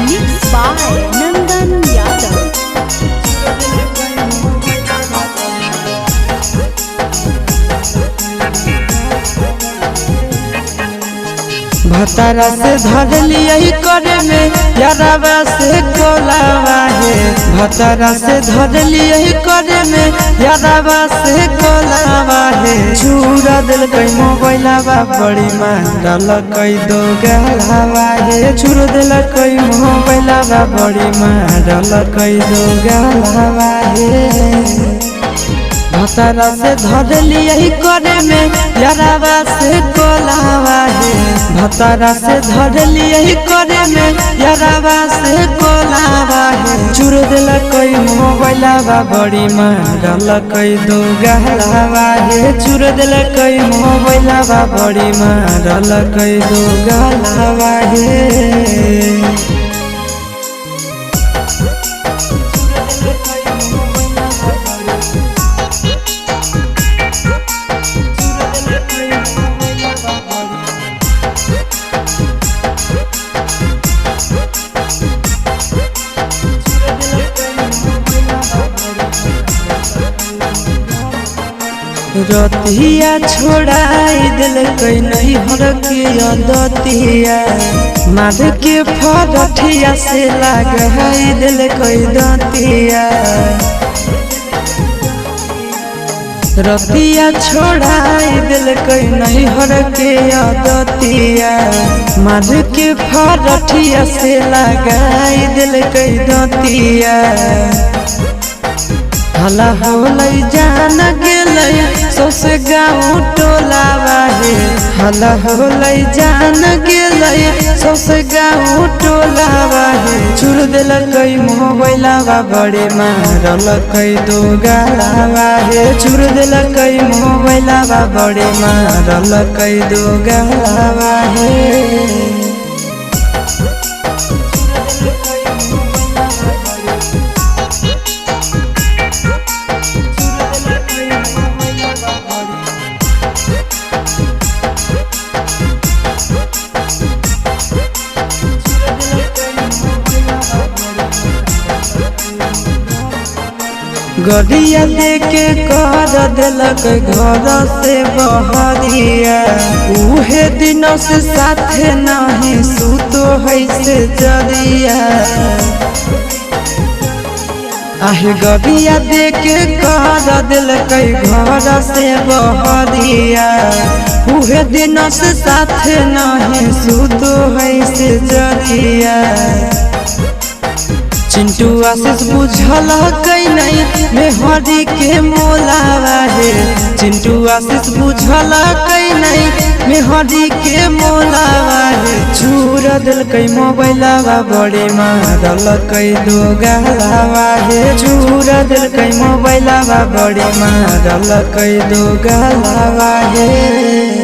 Mixed by Nandan Yadav. भतारा से धर लिया करे में यारावा से कोलावा है। भतारा से धर लिया करे में यारावा से कोलावा है। चूरा दिल कई मोबाइलावा बड़ी मांडल कई दो गलावा है। चूर दिल कई मोबाइलावा बड़ी मांडल कई दो गलावा है। भतारा से धर लिया करे में यारावा से कोलावा है। भतारा से धर लिया करे में यारावा से कोलावा है। चूर दिल कई मोबाइलावा बड़ी मारल कई दो गहलावा है। चूर दिल कई मोबाइलावा बड़ी मारल कई दो गहलावा है। रतिया छोड़ाई दिल कई नहीं हर के दतिया। मार के फरठिया से लगाई दिल कई दतिया। रतिया छोड़ाई दिल कई नहीं हर के दतिया। मार के फरठिया से लगाई दिल कई दतिया। हला होलै जान गेलै सौस गाँव टोलावा है। हला होलै जान गेलै सौस गाँव टोलावा है। चूर दिल कई मोबाइलावा बड़े मारल कई दो गलावा है। चूर दिल कई मोबाइलावा बड़े मारल कई दो गलावा है। गड़िया लेके कर दिलक घर से बहरिया। उहे दिनों से साथे नहीं सुतो है से जरिया। आहे गड़िया देके कर दिलक घर से बहरिया। उहे दिनों से साथे नहीं सुतो है से जरिया। चिंटू आशीष बुझल कई नहीं मेहरी के मोलावा है। चिंटू आशीष बुझल कई नहीं मेहरी के मोलावा है। चूर दिल कई मोबाइलावा बड़े मारल कई दो गलावा है। चूर दिल कई मोबाइलावा बड़े मारल कई दो गलावा है।